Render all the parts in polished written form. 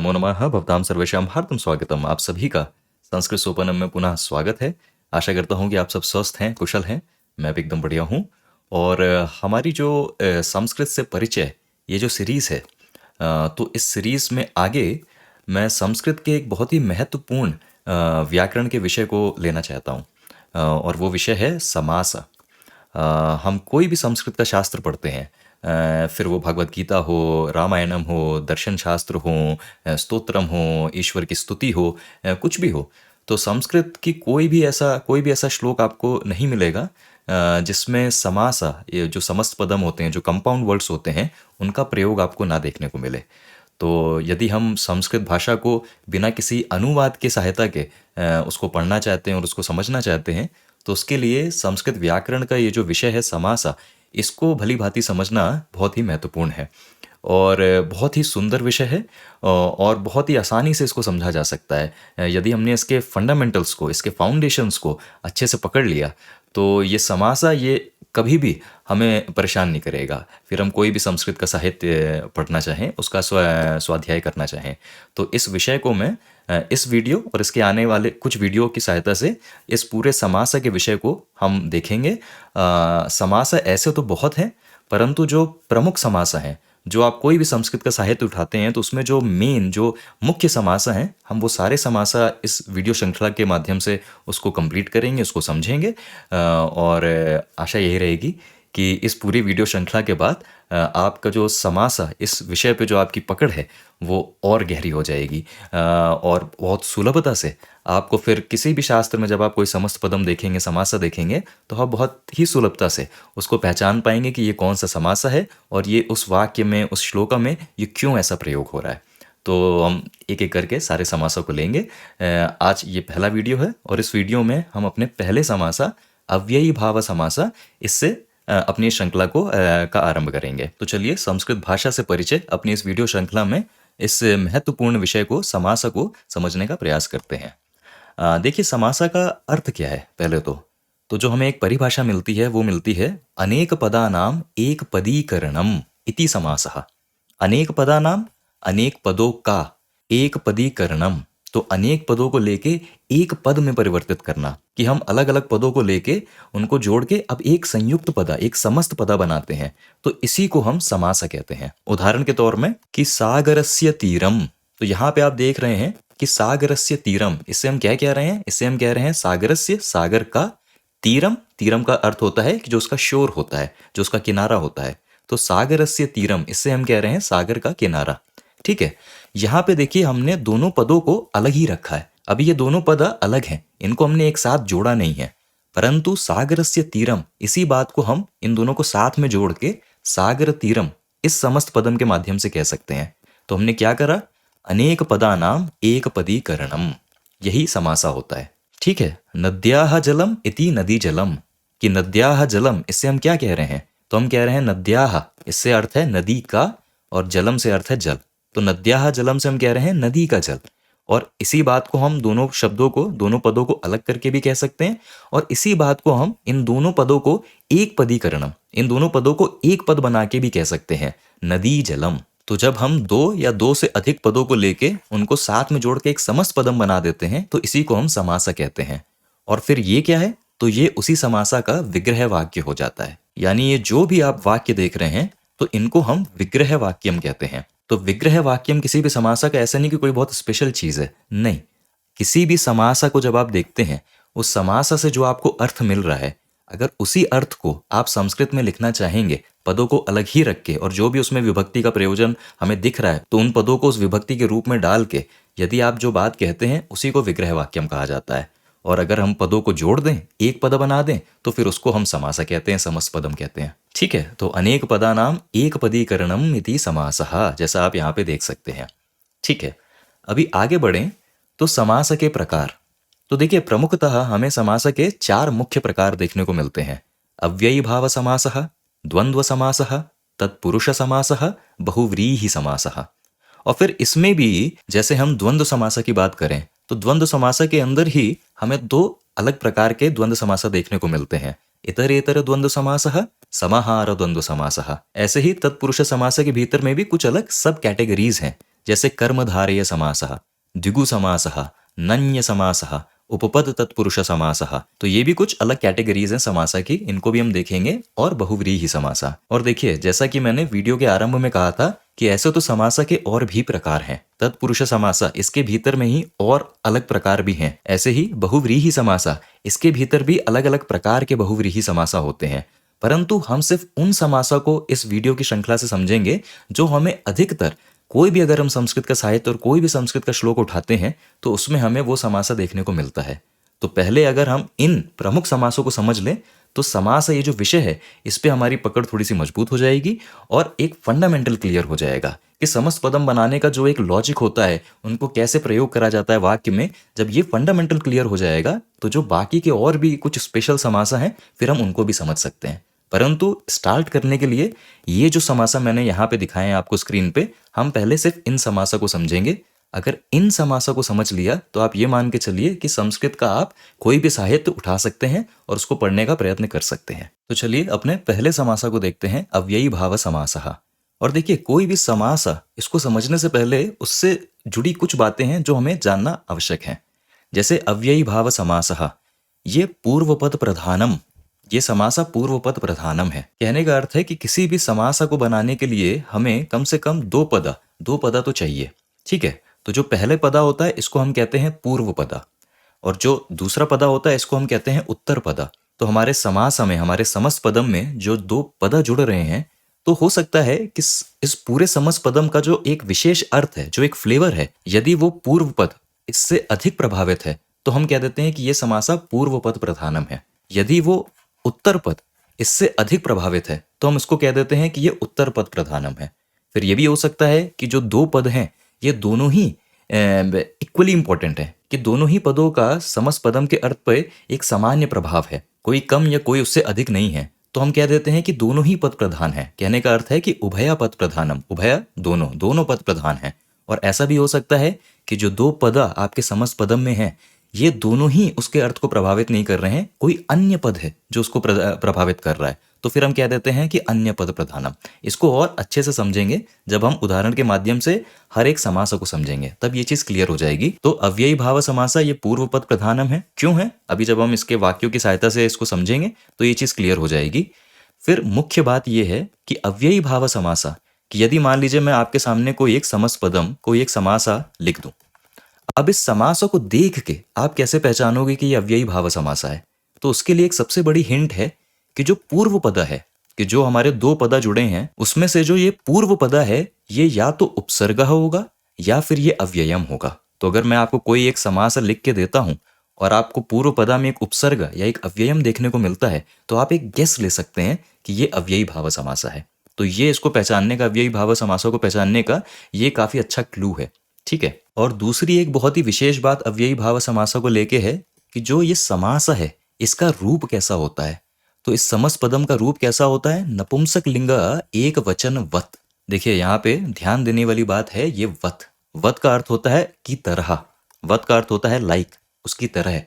नमो नमः भवतां सर्वेषां हार्दं स्वागतम। आप सभी का संस्कृत सोपानम में पुनः स्वागत है। आशा करता हूँ कि आप सब स्वस्थ हैं, कुशल हैं। मैं भी एकदम बढ़िया हूँ। और हमारी जो संस्कृत से परिचय ये जो सीरीज़ है, तो इस सीरीज़ में आगे मैं संस्कृत के एक बहुत ही महत्वपूर्ण व्याकरण के विषय को लेना चाहता हूँ। और वो विषय है समास। हम कोई भी संस्कृत का शास्त्र पढ़ते हैं, फिर वो भगवत गीता हो, रामायणम हो, दर्शन शास्त्र हो, स्तोत्रम हो, ईश्वर की स्तुति हो, कुछ भी हो, तो संस्कृत की कोई भी ऐसा श्लोक आपको नहीं मिलेगा जिसमें समासा, ये जो समस्त पदम होते हैं, जो कंपाउंड वर्ड्स होते हैं, उनका प्रयोग आपको ना देखने को मिले। तो यदि हम संस्कृत भाषा को बिना किसी अनुवाद की सहायता के उसको पढ़ना चाहते हैं और उसको समझना चाहते हैं, तो उसके लिए संस्कृत व्याकरण का ये जो विषय है समासा, इसको भली भांति समझना बहुत ही महत्वपूर्ण है। और बहुत ही सुंदर विषय है, और बहुत ही आसानी से इसको समझा जा सकता है। यदि हमने इसके फंडामेंटल्स को, इसके फाउंडेशंस को अच्छे से पकड़ लिया, तो ये समासा ये कभी भी हमें परेशान नहीं करेगा। फिर हम कोई भी संस्कृत का साहित्य पढ़ना चाहें, उसका स्वाध्याय करना चाहें, तो इस विषय को मैं इस वीडियो और इसके आने वाले कुछ वीडियो की सहायता से इस पूरे समासा के विषय को हम देखेंगे। समासा ऐसे तो बहुत हैं, परंतु जो प्रमुख समासा हैं, जो आप कोई भी संस्कृत का साहित्य उठाते हैं, तो उसमें जो मुख्य समासा हैं, हम वो सारे समासा इस वीडियो श्रृंखला के माध्यम से उसको कंप्लीट करेंगे, उसको समझेंगे। और आशा यही रहेगी कि इस पूरी वीडियो श्रृंखला के बाद आपका जो समासा इस विषय पे जो आपकी पकड़ है वो और गहरी हो जाएगी। और बहुत सुलभता से आपको फिर किसी भी शास्त्र में जब आप कोई समस्त पदम देखेंगे, समासा देखेंगे, तो आप बहुत ही सुलभता से उसको पहचान पाएंगे कि ये कौन सा समासा है और ये उस वाक्य में, उस श्लोका में ये क्यों ऐसा प्रयोग हो रहा है। तो हम एक एक करके सारे समासों को लेंगे। आज ये पहला वीडियो है और इस वीडियो में हम अपने पहले समासा अव्ययी भाव समासा, इससे अपनी श्रृंखला का आरंभ करेंगे। तो चलिए संस्कृत भाषा से परिचय अपनी इस वीडियो श्रृंखला में इस महत्वपूर्ण विषय को, समासा को समझने का प्रयास करते हैं। देखिए समासा का अर्थ क्या है। पहले तो जो हमें एक परिभाषा मिलती है वो मिलती है अनेक पदानाम एक पदीकरणम इति समासः। अनेक पदानाम, अनेक पदों का एक पदीकरणम, तो अनेक पदों को लेके एक पद में परिवर्तित करना, कि हम अलग अलग पदों को लेके उनको जोड़ के अब एक संयुक्त पदा, एक समस्त पदा बनाते हैं, तो इसी को हम समासा कहते हैं। उदाहरण के तौर में कि सागरस्य तीरम, तो यहाँ पे आप देख रहे हैं कि सागरस्य तीरम, इससे हम क्या कह रहे हैं, इससे हम कह रहे हैं सागरस्य, सागर का, तीरम, तीरम का अर्थ होता है कि जो उसका शोर होता है, जो उसका किनारा होता है, तो सागरस्य तीरम, इससे हम कह रहे हैं सागर का किनारा। ठीक है, यहाँ पे देखिए हमने दोनों पदों को अलग ही रखा है। अभी ये दोनों पद अलग हैं, इनको हमने एक साथ जोड़ा नहीं है, परंतु सागरस्य तीरम, इसी बात को हम इन दोनों को साथ में जोड़ के सागर तीरम इस समस्त पदम के माध्यम से कह सकते हैं। तो हमने क्या करा, अनेक पदानाम एक पदीकरणम, यही समासा होता है। ठीक है, नद्याः जलम इति नदी जलम, कि नद्याः जलम, इससे हम क्या कह रहे हैं, तो हम कह रहे हैं नद्याः, इससे अर्थ है नदी का, और जलम से अर्थ है जल, तो नद्याः जलम से हम कह रहे हैं नदी का जल। और इसी बात को हम दोनों शब्दों को, दोनों पदों को अलग करके भी कह सकते हैं, और इसी बात को हम इन दोनों पदों को एक पदीकरणम, इन दोनों पदों को एक पद बना के भी कह सकते हैं, नदी जलम। तो जब हम दो या दो से अधिक पदों को लेके उनको साथ में जोड़ के एक समस्त पदम बना देते हैं, तो इसी को हम समासा कहते हैं। और फिर ये क्या है, तो ये उसी समासा का विग्रह वाक्य हो जाता है। यानी ये जो भी आप वाक्य देख रहे हैं, तो इनको हम विग्रह वाक्यम कहते हैं। तो विग्रह वाक्यम किसी भी समासा का ऐसा नहीं कि कोई बहुत स्पेशल चीज है, नहीं। किसी भी समासा को जब आप देखते हैं, उस समासा से जो आपको अर्थ मिल रहा है, अगर उसी अर्थ को आप संस्कृत में लिखना चाहेंगे, पदों को अलग ही रख के, और जो भी उसमें विभक्ति का प्रयोजन हमें दिख रहा है, तो उन पदों को उस विभक्ति के रूप में डाल के यदि आप जो बात कहते हैं, उसी को विग्रह वाक्यम कहा जाता है। और अगर हम पदों को जोड़ दें, एक पद बना दें, तो फिर उसको हम समासा कहते हैं, समस्त पदम कहते हैं। ठीक है, तो अनेक पदानाम एक पदीकरणम इति समासः, जैसा आप यहाँ पे देख सकते हैं। ठीक है, अभी आगे बढ़ें तो समास के प्रकार। तो देखिए प्रमुखतः हमें समास के 4 मुख्य प्रकार देखने को मिलते हैं। अव्ययी भाव समासः, द्वंद्व समासः, तत्पुरुष समासः, बहुव्रीहि समासः। और फिर इसमें भी जैसे हम द्वंद्व समासा की बात करें, तो द्वंद्व समासा के अंदर ही हमें 2 अलग प्रकार के द्वंद्व समासा देखने को मिलते हैं। इतरेतर द्वंद्व समासः, समाहार द्वंद्व समासः। ऐसे ही तत्पुरुष समास के भीतर में भी कुछ अलग सब कैटेगरीज हैं, जैसे कर्मधारय समासः, द्विगु समासः, नञ्य समासः, उपपद तत्पुरुष समासः। तो ये भी कुछ अलग कैटेगरीज हैं समासा की, इनको भी हम देखेंगे। और बहुव्रीहि समासा। और देखिए, जैसा कि मैंने वीडियो के आरंभ में कहा था कि ऐसे तो समासा के और भी प्रकार हैं। तत्पुरुष समासा, इसके भीतर में ही और अलग प्रकार भी हैं। ऐसे ही बहुव्रीहि समासा, इसके भीतर भी अलग अलग प्रकार के बहुव्रीहि समासा होते हैं। परंतु हम सिर्फ उन समासा को इस वीडियो की श्रृंखला से समझेंगे जो हमें अधिकतर, कोई भी अगर हम संस्कृत का साहित्य और कोई भी संस्कृत का श्लोक उठाते हैं तो उसमें हमें वो समासा देखने को मिलता है। तो पहले अगर हम इन प्रमुख समासों को समझ लें तो समास ये जो विषय है इस पे हमारी पकड़ थोड़ी सी मजबूत हो जाएगी और एक फंडामेंटल क्लियर हो जाएगा कि समस्त पदम बनाने का जो एक लॉजिक होता है, उनको कैसे प्रयोग करा जाता है वाक्य में। जब ये फंडामेंटल क्लियर हो जाएगा तो जो बाकी के और भी कुछ स्पेशल समासा हैं फिर हम उनको भी समझ सकते हैं। परंतु स्टार्ट करने के लिए ये जो समासा मैंने यहाँ पे दिखाए हैं आपको स्क्रीन पे, हम पहले सिर्फ इन समासा को समझेंगे। अगर इन समासा को समझ लिया तो आप ये मान के चलिए कि संस्कृत का आप कोई भी साहित्य उठा सकते हैं और उसको पढ़ने का प्रयत्न कर सकते हैं। तो चलिए अपने पहले समासा को देखते हैं, अव्ययी भाव समासः। और देखिए, कोई भी समासा, इसको समझने से पहले उससे जुड़ी कुछ बातें हैं जो हमें जानना आवश्यक है। जैसे अव्ययी भाव समासः, ये पूर्वपद प्रधानम, ये समासा पूर्वपद प्रधानम है। कहने का अर्थ है कि किसी भी समासा को बनाने के लिए हमें कम से कम दो पदा तो चाहिए। ठीक है, तो जो पहले पदा होता है इसको हम कहते हैं पूर्व पदा, और जो दूसरा पदा होता है इसको हम कहते हैं उत्तर पदा। तो हमारे समास में, हमारे समस्त पदम में जो दो पदा जुड़ रहे हैं, तो हो सकता है कि इस पूरे समस्त पदम का जो एक विशेष अर्थ है, जो एक फ्लेवर है, यदि वो पूर्व पद इससे अधिक प्रभावित है तो हम कह देते हैं कि ये समासा पूर्व पद प्रधानम है। यदि वो उत्तर पद इससे अधिक प्रभावित है तो हम इसको कह देते हैं कि ये उत्तर पद प्रधानम है। फिर ये भी हो सकता है कि जो दो पद हैं ये दोनों ही इक्वली इंपॉर्टेंट है, कि दोनों ही पदों का समस्त पदम के अर्थ पर एक सामान्य प्रभाव है, कोई कम या कोई उससे अधिक नहीं है। तो हम कह देते हैं कि दोनों ही पद प्रधान है। कहने का अर्थ है कि उभया पद प्रधानम, उभया दोनों पद प्रधान है। और ऐसा भी हो सकता है कि जो दो पदा आपके समस्त पदम में है ये दोनों ही उसके अर्थ को प्रभावित नहीं कर रहे हैं, कोई अन्य पद है जो उसको प्रभावित कर रहा है, तो फिर हम कह देते हैं कि अन्य पद प्रधानम। इसको और अच्छे से समझेंगे जब हम उदाहरण के माध्यम से हर एक समासा को समझेंगे, तब ये चीज क्लियर हो जाएगी। तो अव्ययी भाव समासा ये पूर्व पद प्रधानम है। क्यों है, अभी जब हम इसके वाक्यों की सहायता से इसको समझेंगे तो ये चीज क्लियर हो जाएगी। फिर मुख्य बात यह है कि अव्ययी भाव समासा, कि यदि मान लीजिए मैं आपके सामने कोई एक समस्त पदम, कोई एक समासा लिख दूं, अब इस समासा को देख के आप कैसे पहचानोगे कि ये अव्ययी भाव समासा है? तो उसके लिए एक सबसे बड़ी हिंट है कि जो पूर्व पदा है, कि जो हमारे दो पदा जुड़े हैं उसमें से जो ये पूर्व पदा है ये या तो उपसर्ग होगा या फिर ये अव्ययम होगा। तो अगर मैं आपको कोई एक समास लिख के देता हूं और आपको पूर्व पदा में एक उपसर्ग या एक अव्ययम देखने को मिलता है तो आप एक गेस ले सकते हैं कि ये अव्ययी भाव समासा है। तो ये इसको पहचानने का, अव्ययी भाव समासा को पहचानने का ये काफी अच्छा क्लू है। ठीक है, और दूसरी एक बहुत ही विशेष बात अव्ययी भाव समासा को लेके है कि जो ये समासा है इसका रूप कैसा होता है। तो इस समस्त पदम का रूप कैसा होता है, नपुंसक लिंग एक वचन वत। देखिए यहाँ पे ध्यान देने वाली बात है, ये वत, वत का अर्थ होता है की तरह, वत का अर्थ होता है लाइक, उसकी तरह।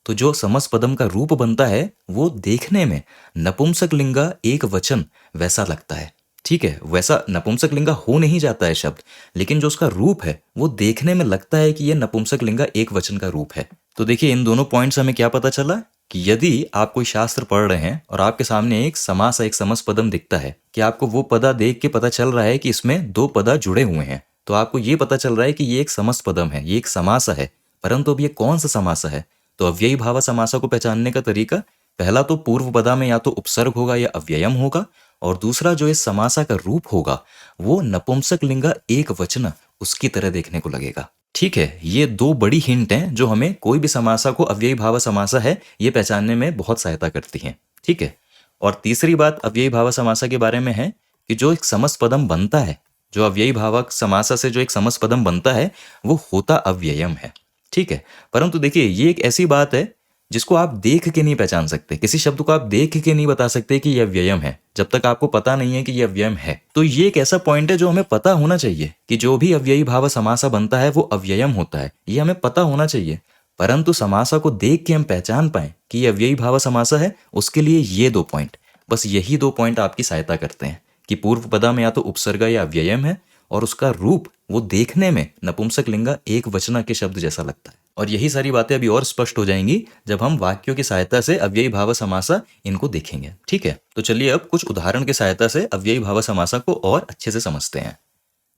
तो जो समस्त पदम का रूप बनता है वो देखने में नपुंसक लिंगा एक वचन वैसा लगता है। ठीक है, वैसा नपुंसक लिंगा हो नहीं जाता है शब्द, लेकिन जो उसका रूप है वो देखने में लगता है कि ये नपुंसक लिंगा एक वचन का रूप है। तो देखिए इन दोनों पॉइंट्स हमें क्या पता चला कि यदि आप कोई शास्त्र पढ़ रहे हैं और आपके सामने एक समास, एक समस्त पदम दिखता है, कि आपको वो पदा देख के पता चल रहा है कि इसमें दो पदा जुड़े हुए हैं, तो आपको ये पता चल रहा है कि ये एक समस्त पदम है, ये एक समासा है। परंतु अब ये कौन सा समासा है? तो अव्ययी भाव समासा को पहचानने का तरीका, पहला तो पूर्व पदा में या तो उपसर्ग होगा या अव्ययम होगा, और दूसरा जो इस समासा का रूप होगा वो नपुंसक लिंगा एक वचन उसकी तरह देखने को लगेगा। ठीक है, ये दो बड़ी हिंट हैं जो हमें कोई भी समासा को अव्ययी भाव समासा है ये पहचानने में बहुत सहायता करती हैं। ठीक है, और तीसरी बात अव्ययी भाव समासा के बारे में है कि जो एक समस्त पदम बनता है, जो अव्ययी भावक समासा से जो एक समस्त पदम बनता है वो होता अव्ययम है। ठीक है, परंतु देखिए ये एक ऐसी बात है जिसको आप देख के नहीं पहचान सकते, किसी शब्द को आप देख के नहीं बता सकते कि यह अव्ययम है जब तक आपको पता नहीं है कि यह अव्ययम है। तो ये एक ऐसा पॉइंट है जो हमें पता होना चाहिए कि जो भी अव्ययी भाव समासा बनता है वो अव्ययम होता है, ये हमें पता होना चाहिए। परंतु समासा को देख के हम पहचान पाए कि यह अव्ययी भाव समासा है, उसके लिए ये दो पॉइंट, बस यही दो पॉइंट आपकी सहायता करते हैं कि पूर्व पदा में या तो उपसर्ग या अव्ययम है, और उसका रूप वो देखने में नपुंसकलिंग एक वचन के शब्द जैसा लगता है। और यही सारी बातें अभी और स्पष्ट हो जाएंगी जब हम वाक्यों की सहायता से अव्ययी भाव समासा इनको देखेंगे। ठीक है, तो चलिए अब कुछ उदाहरण की सहायता से अव्ययी भाव समासा को और अच्छे से समझते हैं।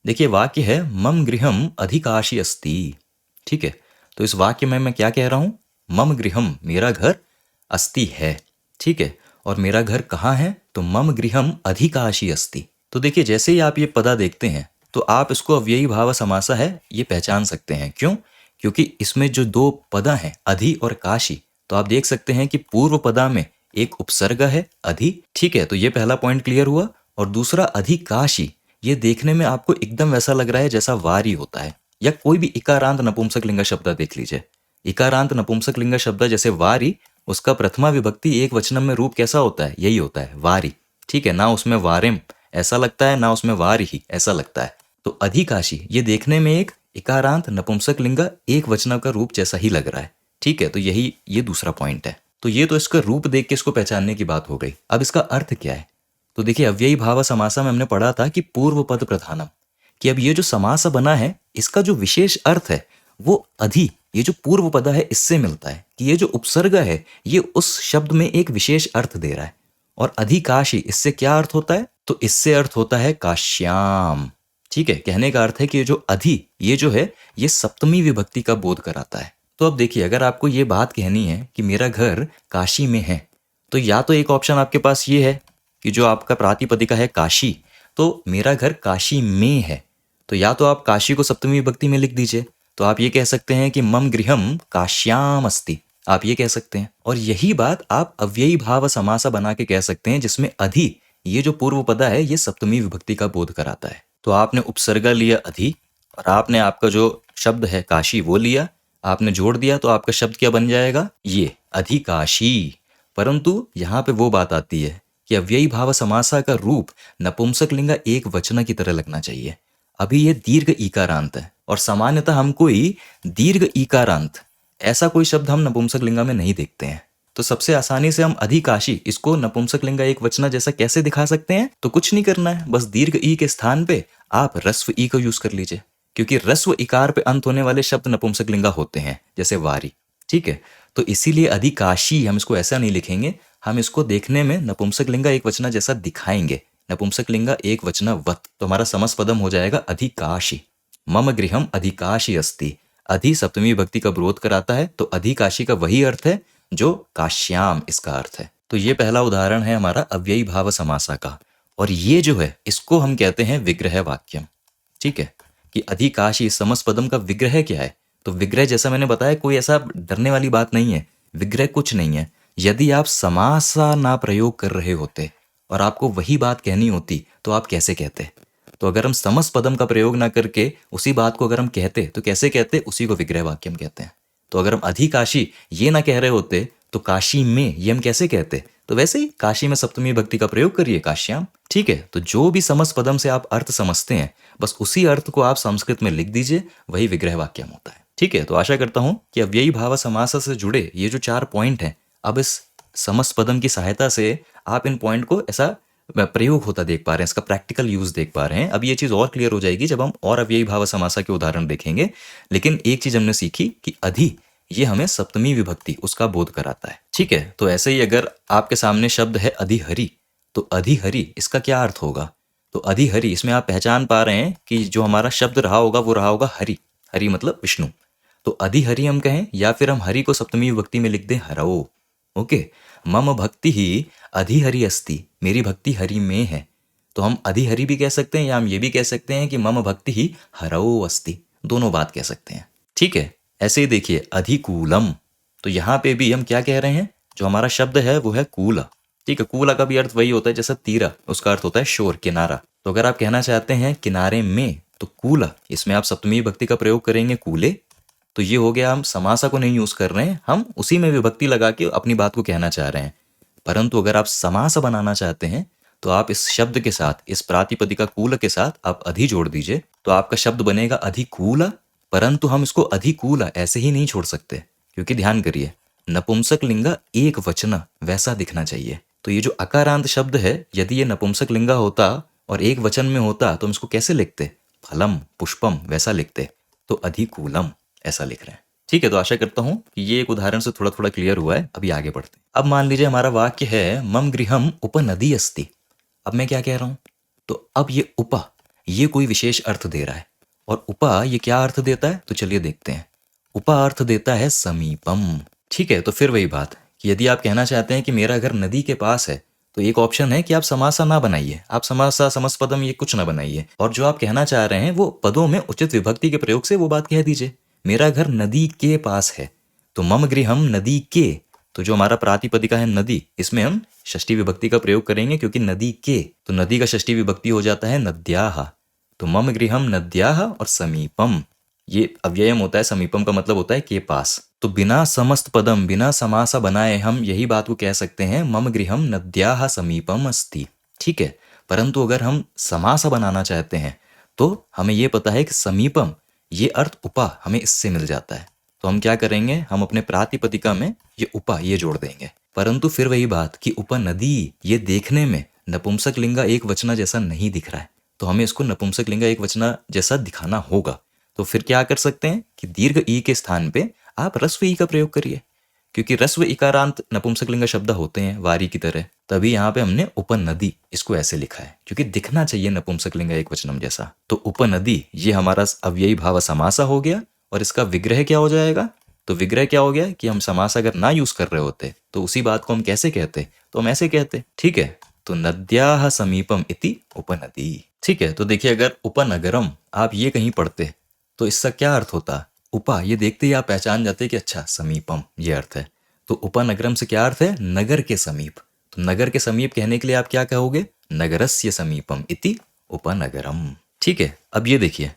देखिए, वाक्य है मम गृहम अधिकाशी अस्ति। ठीक है, तो इस वाक्य में मैं क्या कह रहा हूं? मम गृहम, मेरा घर, अस्ति है। ठीक है, और मेरा घर कहाँ है? तो मम गृहम अधिकाशी अस्ति। तो देखिए, जैसे ही आप ये पदा देखते हैं तो आप इसको अव्ययी भाव समासा है ये पहचान सकते हैं। क्यों? क्योंकि इसमें जो दो पदा हैं अधि और काशी, तो आप देख सकते हैं कि पूर्व पदा में एक उपसर्ग है अधि। ठीक है, तो ये पहला पॉइंट क्लियर हुआ। और दूसरा अधिकाशी, ये देखने में आपको एकदम वैसा लग रहा है जैसा वारी होता है, या कोई भी इकारांत नपुंसकलिंग शब्द देख लीजिए। इकारांत नपुंसकलिंग शब्द जैसे वारी, उसका प्रथमा विभक्ति एक वचनम में रूप कैसा होता है? यही होता है, वारी। ठीक है, ना उसमें वारिम ऐसा लगता है, ना उसमें वारी ही ऐसा लगता है। तो अधिकाशी ये देखने में एक इकारांत नपुंसकलिंग एक वचन का रूप जैसा ही लग रहा है। ठीक है, तो यही ये दूसरा पॉइंट है। तो ये तो इसका रूप देख के इसको पहचानने की बात हो गई। अब इसका अर्थ क्या है? तो देखिए, अव्ययी भाव समासा में हमने पढ़ा था कि पूर्व पद प्रधानम, कि अब ये जो समास बना है इसका जो विशेष अर्थ है वो अधि, ये जो पूर्व पद है इससे मिलता है कि ये जो उपसर्ग है ये उस शब्द में एक विशेष अर्थ दे रहा है। और अधिकाशी, इससे क्या अर्थ होता है? तो इससे अर्थ होता है काश्याम। ठीक है, कहने का अर्थ है कि ये जो अधि ये जो है ये सप्तमी विभक्ति का बोध कराता है। तो अब देखिए, अगर आपको ये बात कहनी है कि मेरा घर काशी में है, तो या तो एक ऑप्शन आपके पास ये है कि जो आपका प्रातिपदिका है काशी, तो मेरा घर काशी में है, तो या तो आप काशी को सप्तमी विभक्ति में लिख दीजिए, तो आप ये कह सकते हैं कि मम गृहम काश्याम अस्ति, आप ये कह सकते हैं। और यही बात आप अव्ययी भाव समासा बना के कह सकते हैं जिसमें अधि ये जो पूर्व पदा है ये सप्तमी विभक्ति का बोध कराता है। तो आपने उपसर्गा लिया अधि और आपने आपका जो शब्द है काशी वो लिया, आपने जोड़ दिया, तो आपका शब्द क्या बन जाएगा? ये अधिकाशी। परंतु यहाँ पे वो बात आती है कि अव्ययी भाव समासा का रूप नपुंसकलिंग एक वचन की तरह लगना चाहिए। अभी ये दीर्घ ईकारांत है और सामान्यतः हम कोई दीर्घ ईकारांत ऐसा कोई शब्द हम नपुंसकलिंग में नहीं देखते हैं। तो सबसे आसानी से हम अधिकाशी इसको नपुंसकलिंग एक वचन जैसा कैसे दिखा सकते हैं? तो कुछ नहीं करना है, बस दीर्घ ई के स्थान पे आप रस्व ई को यूज कर लीजिए, क्योंकि रस्व इकार पे अंत होने वाले शब्द नपुंसकलिंगा होते हैं, जैसे वारी। ठीक है, तो इसीलिए अधिकाशी हम इसको ऐसा नहीं लिखेंगे, हम इसको देखने में नपुंसकलिंगा एक वचन जैसा दिखाएंगे, नपुंसकलिंगा एक वचन वत। तो हमारा समस्त हो जाएगा अधिकाशी। मम गृहम अधिकाशी अस्ति, अधि सप्तमी विभक्ति का विरोध कराता है, तो अधिकाशी का वही अर्थ है जो काश्याम इसका अर्थ है। तो ये पहला उदाहरण है हमारा अव्ययी भाव समासा का, और ये जो है इसको हम कहते हैं विग्रह वाक्यम। ठीक है, कि अधिकाशी समस्त का विग्रह क्या है? तो विग्रह जैसा मैंने बताया कोई ऐसा डरने वाली बात नहीं है, विग्रह कुछ नहीं है। यदि आप समासा ना प्रयोग कर रहे होते और आपको वही बात कहनी होती तो आप कैसे कहते? तो अगर हम समस्त पदम का प्रयोग ना करके उसी बात को अगर हम कहते तो कैसे कहते? उसी को विग्रह वाक्यम कहते हैं। तो अगर हम अधिकाशी ये ना कह रहे होते तो काशी में ये हम कैसे कहते? तो वैसे ही काशी में सप्तमी विभक्ति का प्रयोग करिए, काश्याम। ठीक है, तो जो भी समस्त पदम से आप अर्थ समझते हैं बस उसी अर्थ को आप संस्कृत में लिख दीजिए, वही विग्रह वाक्यम होता है। ठीक है, तो आशा करता हूं कि अव्ययी भाव समासा से जुड़े ये जो 4 पॉइंट हैं, अब इस समस्त पदम की सहायता से आप इन पॉइंट को ऐसा प्रयोग होता देख पा रहे हैं, इसका प्रैक्टिकल यूज देख पा रहे हैं। अब ये चीज और क्लियर हो जाएगी जब हम और अव्ययी भाव समासा के उदाहरण देखेंगे। लेकिन एक चीज हमने सीखी कि अधि ये हमें सप्तमी विभक्ति उसका बोध कराता है। ठीक है, तो ऐसे ही अगर आपके सामने शब्द है अधिहरि, तो अधिहरि इसका क्या अर्थ होगा? तो अधिहरि इसमें आप पहचान पा रहे हैं कि जो हमारा शब्द रहा होगा वो रहा होगा हरि, हरि मतलब विष्णु। तो अधिहरि हम कहें या फिर हम हरि को सप्तमी विभक्ति में लिख दें हरओ। ओके, मम भक्ति ही अधिहरि अस्ति, मेरी भक्ति हरि में है। तो हम अधिहरि भी कह सकते हैं या हम ये भी कह सकते हैं कि मम भक्ति ही हरओ अस्ति, दोनों बात कह सकते हैं। ठीक है, ऐसे ही देखिए अधिकूलम, तो यहाँ पे भी हम क्या कह रहे हैं? जो हमारा शब्द है वो है कूला। ठीक है, कूला का भी अर्थ वही होता है जैसा तीरा, उसका अर्थ होता है शोर, किनारा। तो अगर आप कहना चाहते हैं किनारे में, तो कूला इसमें आप सप्तमी विभक्ति का प्रयोग करेंगे कूले। तो ये हो गया, हम समासा को नहीं यूज कर रहे हैं, हम उसी में विभक्ति लगा के अपनी बात को कहना चाह रहे हैं। परंतु अगर आप समास बनाना चाहते हैं तो आप इस शब्द के साथ, इस प्रातिपदिका कूल के साथ आप अधि जोड़ दीजिए, तो आपका शब्द बनेगा अधिकूला। परंतु हम इसको अधिकूला ऐसे ही नहीं छोड़ सकते, क्योंकि ध्यान करिए नपुंसक लिंगा एक वचन वैसा दिखना चाहिए। तो ये जो अकारांत शब्द है, यदि ये नपुंसक लिंगा होता और एक वचन में होता तो हम इसको कैसे लिखते? फलम पुष्पम वैसा लिखते तो अधिकूलम ऐसा लिख रहे हैं। ठीक है, तो आशा करता हूँ कि ये एक उदाहरण से थोड़ा थोड़ा क्लियर हुआ है। अभी आगे बढ़ते हैं। अब मान लीजिए हमारा वाक्य है मम गृहम उपनदी अस्ति। अब मैं क्या कह रहा हूँ, तो अब ये उपा ये कोई विशेष अर्थ दे रहा है। और उपा ये क्या अर्थ देता है, तो चलिए देखते हैं। उपा अर्थ देता है समीपम। ठीक है, तो फिर वही बात कि यदि आप कहना चाहते हैं कि मेरा घर नदी के पास है, तो एक ऑप्शन है कि आप समासा ना बनाइए, आप समासा समस्पदम ये कुछ ना बनाइए, और जो आप कहना चाह रहे हैं वो पदों में उचित विभक्ति के प्रयोग से वो बात कह दीजिए। मेरा घर नदी के पास है, तो मम गृहम नदी के, तो जो हमारा प्रातिपदिका है नदी, इसमें हम षष्ठी विभक्ति का प्रयोग करेंगे क्योंकि नदी के, तो नदी का षष्ठी विभक्ति हो जाता है नद्याः। तो मम गृहम नद्याः और समीपम ये अव्ययम होता है, समीपम का मतलब होता है के पास। तो बिना समस्त पदम बिना समासा बनाए हम यही बात को कह सकते हैं मम गृहम नद्याः समीपम अस्ति। ठीक है, परंतु अगर हम समासा बनाना चाहते हैं तो हमें ये पता है कि समीपम ये अर्थ उपा हमें इससे मिल जाता है। तो हम क्या करेंगे, हम अपने प्रातिपदिका में ये उपा ये जोड़ देंगे। परंतु फिर वही बात कि उपनदी ये देखने में नपुंसक लिंगा एक वचना जैसा नहीं दिख रहा है, तो हमें इसको नपुंसक लिंगा एक वचना जैसा दिखाना होगा। तो फिर क्या कर सकते हैं कि दीर्घ ई के स्थान पे आप रस्व ई का प्रयोग करिए, क्योंकि रस्व इकारांत नपुंसक लिंग शब्द होते हैं वारी की तरह। तभी यहाँ पे हमने उपनदी इसको ऐसे लिखा है, क्योंकि दिखना चाहिए नपुंसक लिंग एक वचनम जैसा। तो उपनदी ये हमारा अव्ययी भाव समासा हो गया, और इसका विग्रह क्या हो जाएगा, तो विग्रह क्या हो गया कि हम समास अगर ना यूज कर रहे होते तो उसी बात को हम कैसे कहते, तो हम ऐसे कहते। ठीक है, तो नद्याः समीपम इति उपनदी। ठीक है, तो देखिए अगर उपनगरम आप ये कहीं पढ़ते तो इसका क्या अर्थ होता। उपा ये देखते ही आप पहचान जाते कि अच्छा समीपम ये अर्थ है। तो उपनगरम से क्या अर्थ है, नगर के समीप। तो नगर के समीप कहने के लिए आप क्या कहोगे, नगरस्य समीपम इति उपनगरम। ठीक है, अब ये देखिए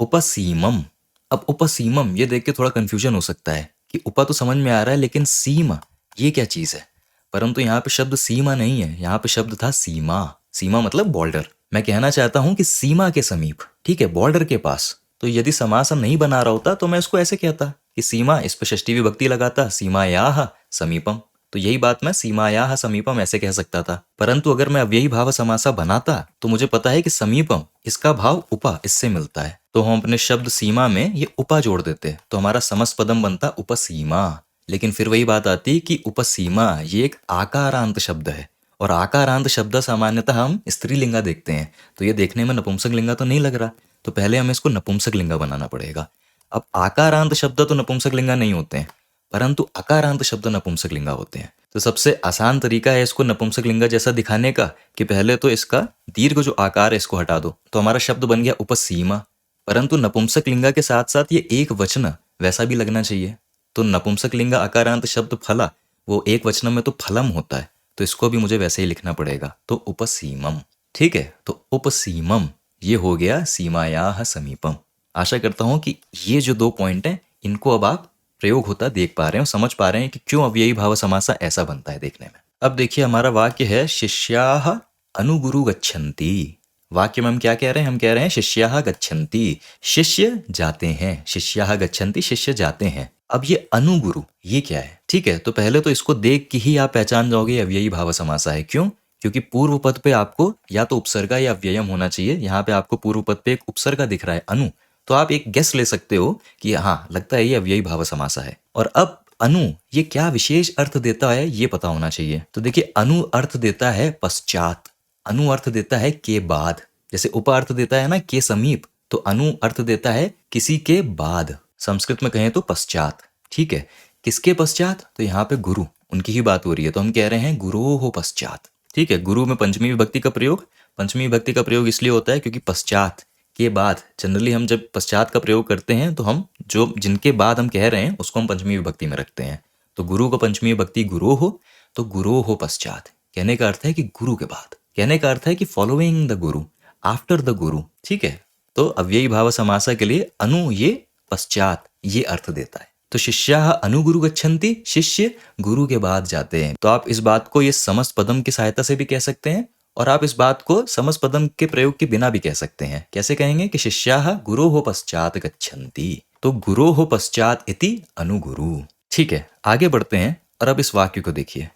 उपसीमम। अब उपसीमम ये देख के थोड़ा कंफ्यूजन हो सकता है कि उपा तो समझ में आ रहा है, लेकिन सीमा ये क्या चीज है। परंतु यहाँ पे शब्द सीमा नहीं है, यहाँ पे शब्द था सीमा। सीमा मतलब बॉर्डर। मैं कहना चाहता हूं कि सीमा के समीप, ठीक है, बॉर्डर के पास। तो यदि समास नहीं बना रहा होता तो मैं इसको ऐसे कहता कि सीमा, इस पर षष्ठी विभक्ति लगाता, सीमायाः समीपम। तो यही बात मैं सीमायाः समीपम ऐसे कह सकता था। परंतु अगर मैं अव्ययी भाव समासा बनाता तो मुझे पता है कि समीपम इसका भाव उपा इससे मिलता है, तो हम अपने शब्द सीमा में ये उपा जोड़ देते तो हमारा समस्पदम बनता उपसीमा। लेकिन फिर वही बात आती कि उपसीमा ये एक आकारांत शब्द है, और आकारांत शब्द सामान्यतः हम स्त्रीलिंगा देखते हैं, तो ये देखने में नपुंसक लिंगा तो नहीं लग रहा, तो पहले हमें इसको नपुंसक लिंगा बनाना पड़ेगा। अब आकारांत शब्द तो नपुंसक लिंगा नहीं होते हैं, परंतु अकारांत शब्द नपुंसक लिंगा होते हैं। तो सबसे आसान तरीका है इसको नपुंसक लिंगा जैसा दिखाने का कि पहले तो इसका दीर्घ जो आकार है इसको हटा दो, तो हमारा शब्द बन गया उपसीमा। परंतु नपुंसक लिंगा के साथ साथ ये एक वचन वैसा भी लगना चाहिए। तो नपुंसक लिंगा अकारांत शब्द फला वो एक वचन में तो फलम होता है, तो इसको भी मुझे वैसे ही लिखना पड़ेगा, तो उपसीमम। ठीक है, तो उपसीमम ये हो गया सीमायाः समीपम। आशा करता हूं कि ये जो दो पॉइंट हैं इनको अब आप प्रयोग होता देख पा रहे हैं, समझ पा रहे हैं कि क्यों अव्ययी भाव समासा ऐसा बनता है देखने में। अब देखिए हमारा वाक्य है शिष्याः अनुगुरु गच्छन्ति। वाक्य में हम क्या कह रहे हैं, हम कह रहे हैं शिष्याः गच्छन्ति, शिष्य जाते हैं। शिष्याः गच्छन्ति शिष्य जाते हैं। अब ये अनुगुरु ये क्या है, ठीक है, तो पहले तो इसको देख के ही आप पहचान जाओगे अव्ययी भाव समासा है। क्यों, क्योंकि पूर्व पद पे आपको या तो उपसर्गा या अव्ययम होना चाहिए। यहाँ पे आपको पूर्व पद पे एक उपसर्गा दिख रहा है अनु, तो आप एक गेस ले सकते हो कि हाँ लगता है ये अव्ययी भाव समासा है। और अब अनु ये क्या विशेष अर्थ देता है ये पता होना चाहिए। तो देखिए अनु अर्थ देता है पश्चात, अनु अर्थ देता है के बाद। जैसे उप अर्थ देता है ना के समीप, तो अनु अर्थ देता है किसी के बाद। संस्कृत में कहें तो पश्चात। ठीक है, किसके पश्चात, तो यहाँ पे गुरु उनकी ही बात हो रही है, तो हम कह रहे हैं गुरोः पश्चात। ठीक है, गुरु में पंचमी विभक्ति का प्रयोग, पंचमी विभक्ति का प्रयोग इसलिए होता है क्योंकि पश्चात के बाद, जनरली हम जब पश्चात का प्रयोग करते हैं तो हम जो जिनके बाद हम कह रहे हैं उसको हम पंचमी विभक्ति में रखते हैं। तो गुरु को पंचमी विभक्ति गुरो हो, तो गुरो हो पश्चात कहने का अर्थ है कि गुरु के बाद, कहने का अर्थ है कि following the Guru, after the गुरु। ठीक है, तो अव्ययी भाव समासा के लिए अनु ये पश्चात ये अर्थ देता है। तो शिष्याः अनुगुरु गच्छन्ति, शिष्य गुरु के बाद जाते हैं। तो आप इस बात को ये समस्त पदम की सहायता से भी कह सकते हैं, और आप इस बात को समस्त पदम के प्रयोग के बिना भी कह सकते हैं। कैसे कहेंगे कि शिष्याः गुरोः पश्चात गच्छन्ति, तो गुरोः पश्चात इति अनुगुरु। ठीक है, आगे बढ़ते हैं और अब इस वाक्य को देखिए,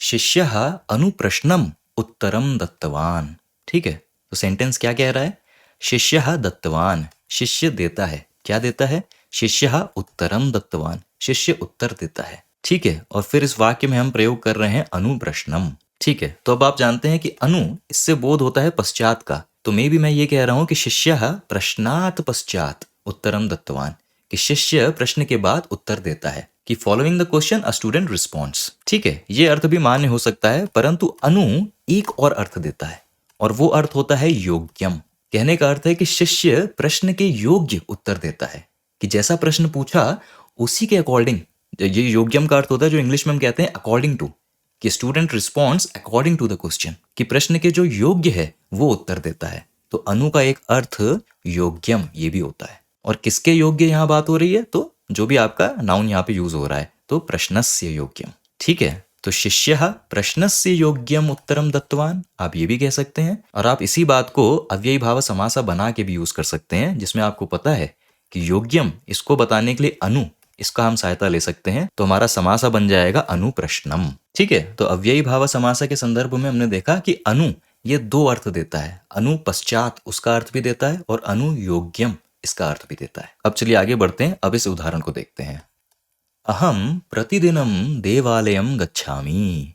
शिष्यः अनुप्रश्नम उत्तरम दत्तवान। ठीक है, तो सेंटेंस क्या कह रहा है, शिष्यः दत्तवान, शिष्य देता है, क्या देता है? शिष्यः उत्तरम दत्तवान, शिष्य उत्तर देता है। ठीक है, और फिर इस वाक्य में हम प्रयोग कर रहे हैं अनुप्रश्नम। ठीक है, तो अब आप जानते हैं कि अनु इससे बोध होता है पश्चात का, तो मैं ये कह रहा हूं कि शिष्यः प्रश्नात पश्चात उत्तरम दत्तवान, कि शिष्य प्रश्न के बाद उत्तर देता है, कि following the question a student responds. ठीक है, ये अर्थ भी मान्य हो सकता है, परंतु अनु एक और अर्थ देता है, और वो अर्थ होता है योग्यम। कहने का अर्थ है कि शिष्य प्रश्न के योग्य उत्तर देता है, कि जैसा प्रश्न पूछा उसी के अकॉर्डिंग, ये योग्यम का अर्थ होता है जो इंग्लिश में हम कहते हैं अकॉर्डिंग टू, कि student responds according to the question, कि प्रश्न के जो योग्य है वो उत्तर देता है। तो अनु का एक अर्थ योग्यम ये भी होता है। और किसके योग्य यहाँ बात हो रही है? तो जो भी आपका नाउन यहाँ पे यूज हो रहा है, तो प्रश्नस्य योग्यम। ठीक है, तो शिष्यः प्रश्नस्य योग्यम उत्तरम दत्तवान, आप ये भी कह सकते हैं। और आप इसी बात को अव्ययी भाव समासा बना के भी यूज कर सकते हैं, जिसमें आपको पता है कि योग्यम इसको बताने के लिए अनु, इसका हम सहायता ले सकते हैं, तो हमारा समासा बन जाएगा अनुप्रश्नम। ठीक है, तो अव्ययी भाव समासा के संदर्भ में हमने देखा कि अनु ये दो अर्थ देता है, अनु पश्चात उसका अर्थ भी देता है, और अनु योग्यम इसका अर्थ भी देता है। अब चलिए आगे बढ़ते हैं, अब इस उदाहरण को देखते हैं। अहम प्रतिदिनम देवालयम गच्छामि,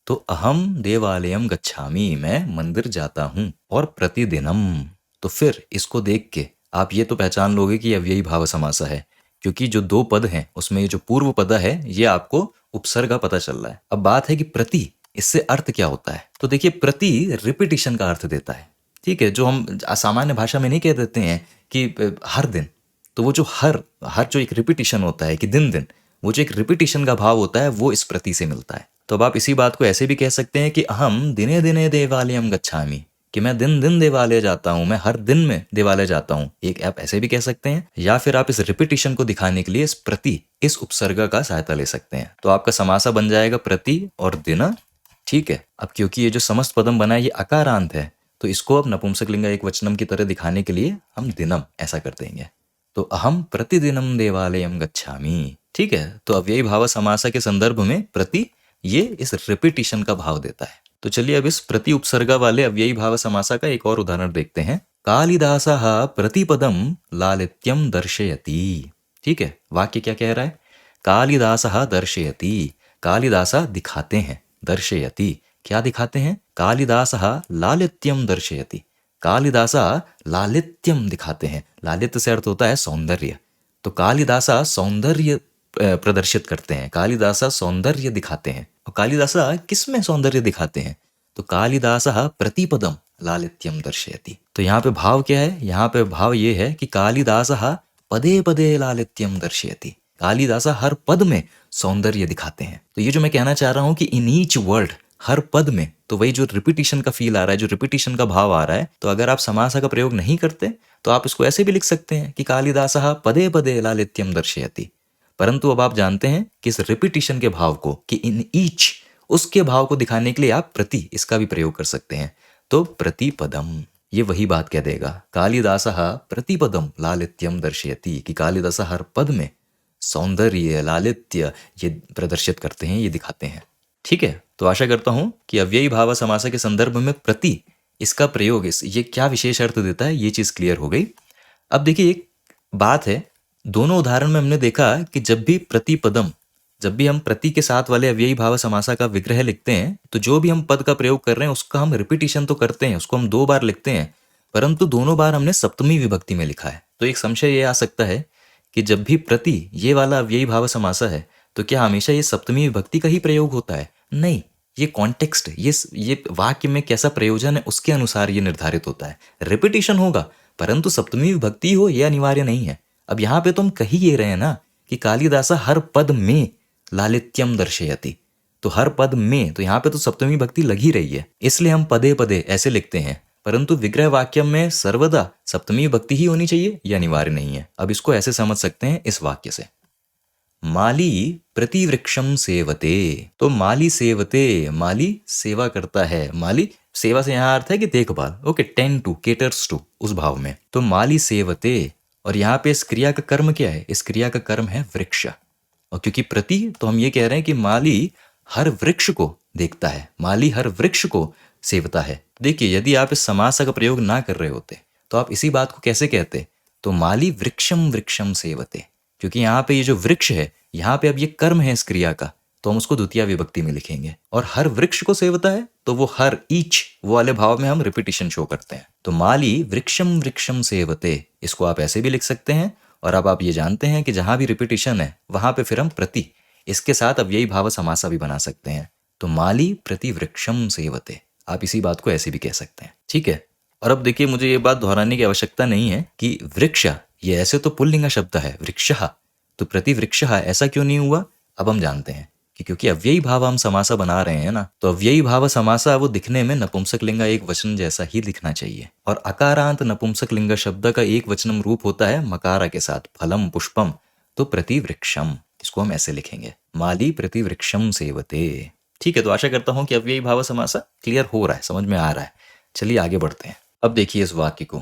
तो अहम देवालयम गच्छामि, मैं मंदिर जाता हूं, और प्रतिदिनम, तो फिर इसको देख के आप ये तो पहचान लोगे कि अव्ययी भाव समासा है, क्योंकि जो दो पद हैं उसमें ये जो पूर्व पद है ये आपको उपसर्ग का पता चल रहा है। अब बात है कि प्रति, इससे अर्थ क्या होता है? तो देखिए, प्रति रिपीटिशन का अर्थ देता है। ठीक है, जो हम सामान्य भाषा में नहीं कह देते हैं कि हर दिन, तो वो जो हर जो एक रिपीटिशन होता है कि दिन दिन, वो जो एक रिपीटिशन का भाव होता है वो इस प्रति से मिलता है। तो अब आप इसी बात को ऐसे भी कह सकते हैं कि अहम दिने दिने देवालयम गच्छामि, कि मैं दिन दिन देवालय जाता हूँ, मैं हर दिन में देवालय जाता हूँ, एक आप ऐसे भी कह सकते हैं। या फिर आप इस रिपीटिशन को दिखाने के लिए इस प्रति, इस उपसर्ग का सहायता ले सकते हैं। तो आपका समासा बन जाएगा प्रति और दिन। ठीक है, अब क्योंकि ये जो समस्त पदम बना है ये अकारांत है, तो इसको अब नपुंसकलिंग एक वचनम की तरह दिखाने के लिए हम दिनम ऐसा कर देंगे। तो अहम प्रतिदिनम देवालयम गच्छामि। ठीक है, तो अव्ययी भाव समासा के संदर्भ में प्रति ये इस रिपीटिशन का भाव देता है। तो चलिए अब इस प्रति उपसर्गा वाले अव्ययी भाव समासा का एक और उदाहरण देखते हैं। कालिदासः प्रतिपदम लालित्यम दर्शयति। ठीक है, वाक्य क्या कह रहा है? कालिदासः दर्शयति, कालिदासा दिखाते हैं, दर्शयति क्या दिखाते हैं? कालिदासः लालित्यम दर्शयति, कालिदासा लालित्यम दिखाते हैं। लालित्य से अर्थ होता है सौंदर्य, तो कालिदासा सौंदर्य प्रदर्शित करते हैं, कालिदासा सौंदर्य दिखाते हैं। और कालिदासा किसमें सौंदर्य दिखाते हैं? तो कालिदासः प्रतिपदम लालित्यम दर्शयति। तो यहाँ पे भाव क्या है? यहाँ पे भाव ये है कि कालिदासः पदे पदे लालित्यम दर्शयति, कालिदासा हर पद में सौंदर्य दिखाते हैं। तो ये जो मैं कहना चाह रहा हूँ कि इन ईच वर्ड, हर पद में, तो वही जो रिपीटिशन का फील आ रहा है, जो रिपीटिशन का भाव आ रहा है, तो अगर आप समासा का प्रयोग नहीं करते तो आप इसको ऐसे भी लिख सकते हैं कि कालिदासः पदे पदे लालित्यम दर्शयति। परंतु अब आप जानते हैं कि इस रिपीटिशन के भाव को, कि इन ईच, उसके भाव को दिखाने के लिए आप प्रति इसका भी प्रयोग कर सकते हैं। तो प्रतिपदम ये वही बात कह देगा, कालिदासः प्रतिपदम लालित्यम दर्शयति, कि कालिदास हर पद में सौंदर्य, लालित्य ये प्रदर्शित करते हैं, ये दिखाते हैं। ठीक है, तो आशा करता हूं कि अव्ययी भाव समासा के संदर्भ में प्रति इसका प्रयोग ये क्या विशेष अर्थ देता है ये चीज क्लियर हो गई। अब देखिए, एक बात है, दोनों उदाहरण में हमने देखा कि जब भी प्रतिपदम, जब भी हम प्रति के साथ वाले अव्ययी भाव समासा का विग्रह लिखते हैं, तो जो भी हम पद का प्रयोग कर रहे हैं उसका हम रिपीटिशन तो करते हैं, उसको हम 2 बार लिखते हैं, परंतु दोनों बार हमने सप्तमी विभक्ति में लिखा है। तो एक संशय ये आ सकता है कि जब भी प्रति ये वाला अव्ययी भाव समासा है, तो क्या हमेशा ये सप्तमी विभक्ति का ही प्रयोग होता है? नहीं, ये कॉन्टेक्स्ट, ये वाक्य में कैसा प्रयोजन है उसके अनुसार ये निर्धारित होता है। रिपीटिशन होगा परंतु सप्तमी विभक्ति हो यह अनिवार्य नहीं है। अब यहाँ पे तो हम कही ये रहे हैं ना कि कालिदासा हर पद में लालित्यम दर्शयति, तो हर पद में, तो यहाँ पे तो सप्तमी विभक्ति लगी रही है, इसलिए हम पदे पदे ऐसे लिखते हैं, परंतु विग्रह वाक्य में सर्वदा सप्तमी विभक्ति ही होनी चाहिए, यह अनिवार्य नहीं है। अब इसको ऐसे समझ सकते हैं इस वाक्य से, माली प्रतिवृक्षम सेवते। तो माली सेवते, माली सेवा करता है, माली सेवा से यहाँ अर्थ है कि देखभाल, okay, tend to, caters to, उस भाव में। तो माली सेवते, और यहाँ पे इस क्रिया का कर्म क्या है? इस क्रिया का कर्म है वृक्ष, और क्योंकि प्रति, तो हम ये कह रहे हैं कि माली हर वृक्ष को देखता है, माली हर वृक्ष को सेवता है। देखिए, यदि आप इस समास का प्रयोग ना कर रहे होते तो आप इसी बात को कैसे कहते? तो माली वृक्षम वृक्षम सेवते, क्योंकि यहाँ पे ये जो वृक्ष है, यहाँ पे अब ये कर्म है इस क्रिया का, तो हम उसको द्वितीय विभक्ति में लिखेंगे। और हर वृक्ष को सेवता है, तो वो हर ईच वो वाले भाव में हम रिपीटिशन शो करते हैं। तो माली वृक्षम वृक्षम सेवते, इसको आप ऐसे भी लिख सकते हैं। और अब आप ये जानते हैं कि जहां भी रिपीटिशन है वहां पे फिर हम प्रति, इसके साथ अब यही भाव समासा भी बना सकते हैं। तो माली प्रति वृक्षम सेवते, आप इसी बात को ऐसे भी कह सकते हैं। ठीक है। और अब देखिए, मुझे ये बात दोहराने की आवश्यकता नहीं है कि वृक्ष ये ऐसे तो पुल्लिंग शब्द है, वृक्षः, तो प्रति वृक्षः ऐसा क्यों नहीं हुआ? अब हम जानते हैं कि क्योंकि अव्ययी भाव हम समासा बना रहे हैं ना, तो अव्ययी भाव समासा वो दिखने में नपुंसक लिंग एक वचन जैसा ही दिखना चाहिए। और अकारांत नपुंसक लिंग शब्द का एक वचनम रूप होता है मकारा के साथ, फलम पुष्पम, तो प्रति वृक्षम, इसको हम ऐसे लिखेंगे, माली प्रति वृक्षम सेवते। ठीक है, तो आशा करता हूं कि अव्ययी भाव समासा क्लियर हो रहा है, समझ में आ रहा है। चलिए आगे बढ़ते हैं। अब देखिए इस वाक्य को,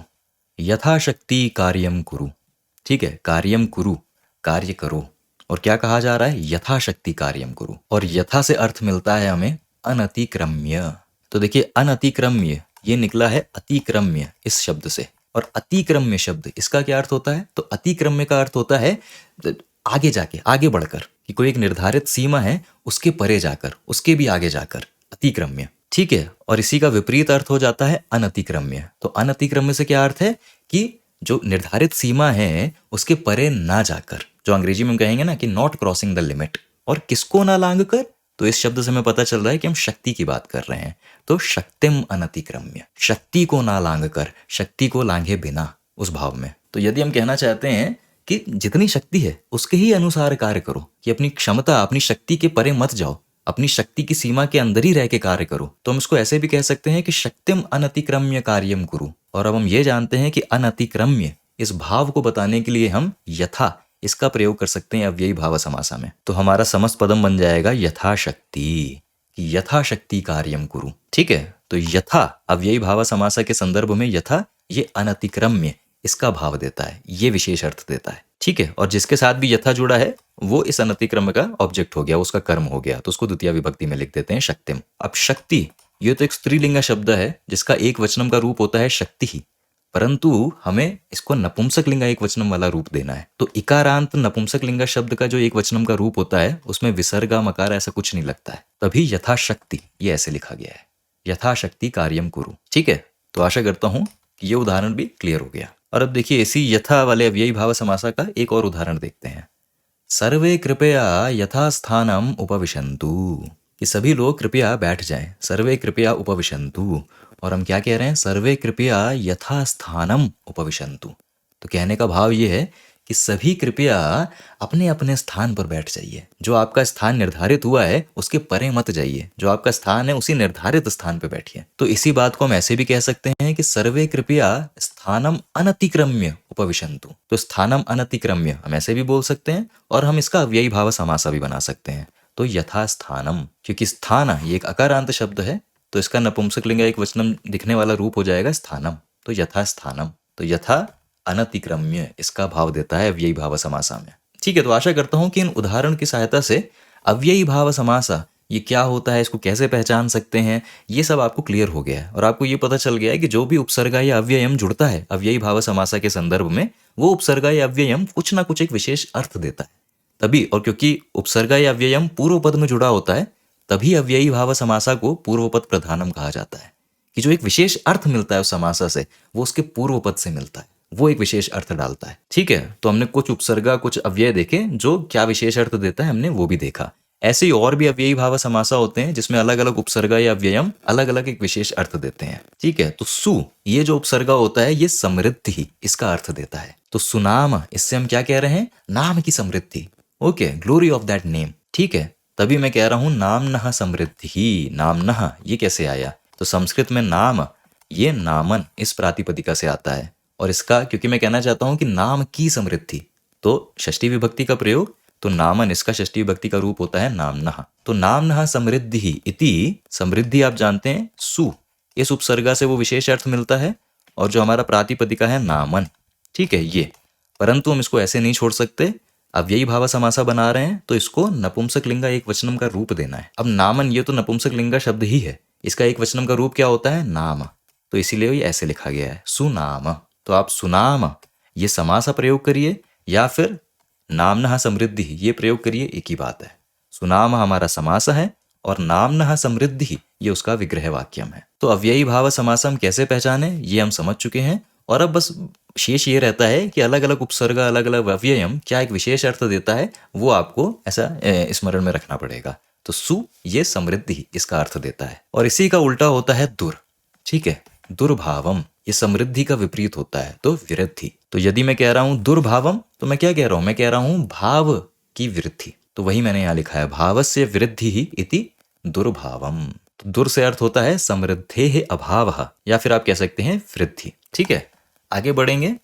यथाशक्ति कार्यम कुरु। ठीक है, कार्यम कुरु, कार्य करो। और क्या कहा जा रहा है? यथाशक्ति कार्यम कुरु। और यथा से अर्थ मिलता है हमें अनतिक्रम्य। तो देखिए अनतिक्रम्य ये निकला है अतिक्रम्य इस शब्द से। और अतिक्रम्य शब्द इसका क्या अर्थ होता है? तो अतिक्रम्य का अर्थ होता है आगे जाके, आगे बढ़कर, कि कोई एक निर्धारित सीमा है उसके परे जाकर, उसके भी आगे जाकर, अतिक्रम्य। ठीक है। और इसी का विपरीत अर्थ हो जाता है अनतिक्रम्य। तो अनतिक्रम्य से क्या अर्थ है? कि जो निर्धारित सीमा है उसके परे ना जाकर, जो अंग्रेजी में हम कहेंगे ना कि नॉट क्रॉसिंग द लिमिट। और किसको ना लांग कर? तो इस शब्द से हमें पता चल रहा है कि हम शक्ति की बात कर रहे हैं। तो शक्तिम अनतिक्रम्य, शक्ति को ना लांग कर, शक्ति को लांघे बिना, उस भाव में। तो यदि हम कहना चाहते हैं कि जितनी शक्ति है उसके ही अनुसार कार्य करो, कि अपनी क्षमता, अपनी शक्ति के परे मत जाओ, अपनी शक्ति की सीमा के अंदर ही रह के कार्य करो, तो हम इसको ऐसे भी कह सकते हैं कि शक्तिम अनतिक्रम्य कार्यम कुरु। और अब हम ये जानते हैं कि अनतिक्रम्य इस भाव को बताने के लिए हम यथा इसका प्रयोग कर सकते हैं अव्ययी भाव समासा में। तो हमारा समस्त पदम बन जाएगा यथाशक्ति, कि यथाशक्ति कार्यम कुरु। ठीक है। तो यथा अव्ययी भाव समासा के संदर्भ में यथा ये अनतिक्रम्य इसका भाव देता है, ये विशेष अर्थ देता है। ठीक है। और जिसके साथ भी यथा जुड़ा है वो इस अनतिक्रम का ऑब्जेक्ट हो गया, उसका कर्म हो गया, तो उसको द्वितीय विभक्ति में लिख देते हैं शक्तिम। अब शक्ति ये तो एक स्त्रीलिंग शब्द है जिसका एक वचनम का रूप होता है शक्ति ही, परंतु हमें इसको नपुंसक लिंग एक वचनम वाला रूप देना है। तो इकारांत नपुंसक लिंग शब्द का जो एक वचनम का रूप होता है उसमें विसर्गा मकार ऐसा कुछ नहीं लगता है, तभी यथाशक्ति ये ऐसे लिखा गया है, यथाशक्ति कार्यम कुरु। ठीक है। तो आशा करता हूं कि ये उदाहरण भी क्लियर हो गया। और अब देखिए इसी यथा वाले अव्ययी भाव समासा का एक और उदाहरण देखते हैं। सर्वे कृपया यथास्थानम उपविशन्तु, कि सभी लोग कृपया बैठ जाएं, सर्वे कृपया उपविशन्तु। और हम क्या कह रहे हैं? सर्वे कृपया यथास्थानम उपविशन्तु। तो कहने का भाव ये है कि सभी कृपया अपने अपने स्थान पर बैठ जाइए, जो आपका स्थान निर्धारित हुआ है उसके परे मत जाइए, जो आपका स्थान है उसी निर्धारित स्थान पर बैठिए। तो इसी बात को हम ऐसे भी कह सकते हैं कि सर्वे कृपया स्थानम अनतिक्रम्य उपविशन्तु। तो स्थानम अनतिक्रम्य हम ऐसे भी बोल सकते हैं, और हम इसका अव्ययी भाव समासा भी बना सकते हैं। तो यथास्थानम, क्योंकि स्थान ये एक अकारांत शब्द है, तो इसका नपुंसक लिंग एक वचनम दिखने वाला रूप हो जाएगा स्थानम। तो यथास्थानम, तो यथा अनतिक्रम्य इसका भाव देता है अव्ययी भाव समासा में। ठीक है। तो आशा करता हूं कि इन उदाहरण की सहायता से अव्ययी भाव समासा ये क्या होता है, इसको कैसे पहचान सकते हैं, ये सब आपको क्लियर हो गया है। और आपको ये पता चल गया है कि जो भी उपसर्गा या अव्ययम जुड़ता है अव्ययी भाव समासा के संदर्भ में, वो उपसर्गा या अव्ययम कुछ ना कुछ एक विशेष अर्थ देता है। तभी, और क्योंकि उपसर्गा या अव्ययम पूर्व पद में जुड़ा होता है, तभी अव्ययी भाव समासा को पूर्व पद प्रधानम कहा जाता है, कि जो एक विशेष अर्थ मिलता है उस समासा से वो उसके पूर्व पद से मिलता है, वो एक विशेष अर्थ डालता है। ठीक है। तो हमने कुछ उपसर्गा कुछ अव्यय देखे जो क्या विशेष अर्थ देता है, हमने वो भी देखा। ऐसे ही और भी अव्ययी भाव समासा होते हैं जिसमें अलग अलग उपसर्गा या अव्ययम अलग अलग एक विशेष अर्थ देते हैं। ठीक है। तो सु ये जो उपसर्गा होता है ये समृद्धि इसका अर्थ देता है। तो सुनाम, इससे हम क्या कह रहे हैं? नाम की समृद्धि। Okay, glory of that name. ठीक है। तभी मैं कह रहा हूं नामनः समृद्धि। नामनः ये कैसे आया? तो संस्कृत में नाम ये नामन इस प्रातिपदिका से आता है, और इसका क्योंकि मैं कहना चाहता हूं कि नाम की समृद्धि, तो षष्ठी विभक्ति का प्रयोग, तो नामन इसका षष्ठी विभक्ति का रूप होता है नामनः। तो नामनः समृद्धि इति, समृद्धि आप जानते हैं सु इस उपसर्गा से वो विशेष अर्थ मिलता है, और जो हमारा प्रातिपदिका है नामन। ठीक है ये, परंतु हम इसको ऐसे नहीं छोड़ सकते, अव्ययी भाव समासा बना रहे हैं तो इसको नपुंसक लिंग एक वचनम का रूप देना है। अब नामन ये तो नपुंसक लिंग शब्द ही है, इसका एक वचनम का रूप क्या होता है? नाम। तो इसीलिए ये ऐसे लिखा गया है सुनाम। तो आप सुनाम ये समासा प्रयोग करिए या फिर नामनः समृद्धि ये प्रयोग करिए, एक ही बात है। सुनाम हमारा समास है और नामनः समृद्धि ये उसका विग्रह वाक्यम है। तो अव्ययी भाव समास हम कैसे पहचाने ये हम समझ चुके हैं। और अब बस शेष ये रहता है कि अलग अलग उपसर्ग, अलग अलग अव्ययम क्या एक विशेष अर्थ देता है, वो आपको ऐसा स्मरण में रखना पड़ेगा। तो सु ये समृद्धि इसका अर्थ देता है, और इसी का उल्टा होता है दुर। ठीक है, दुर्भावम ये समृद्धि का विपरीत होता है, तो विरुद्धि। तो यदि मैं कह रहा हूं दुर्भावम तो मैं क्या कह रहा हूं, मैं कह रहा हूं भाव की वृद्धि। तो वही मैंने यहां लिखा है, भावस्य वृद्धि ही इति दुर्भावम। तो दुर से अर्थ होता है समृद्धेः अभावः, या फिर आप कह सकते हैं वृद्धि। ठीक है, आगे बढ़ेंगे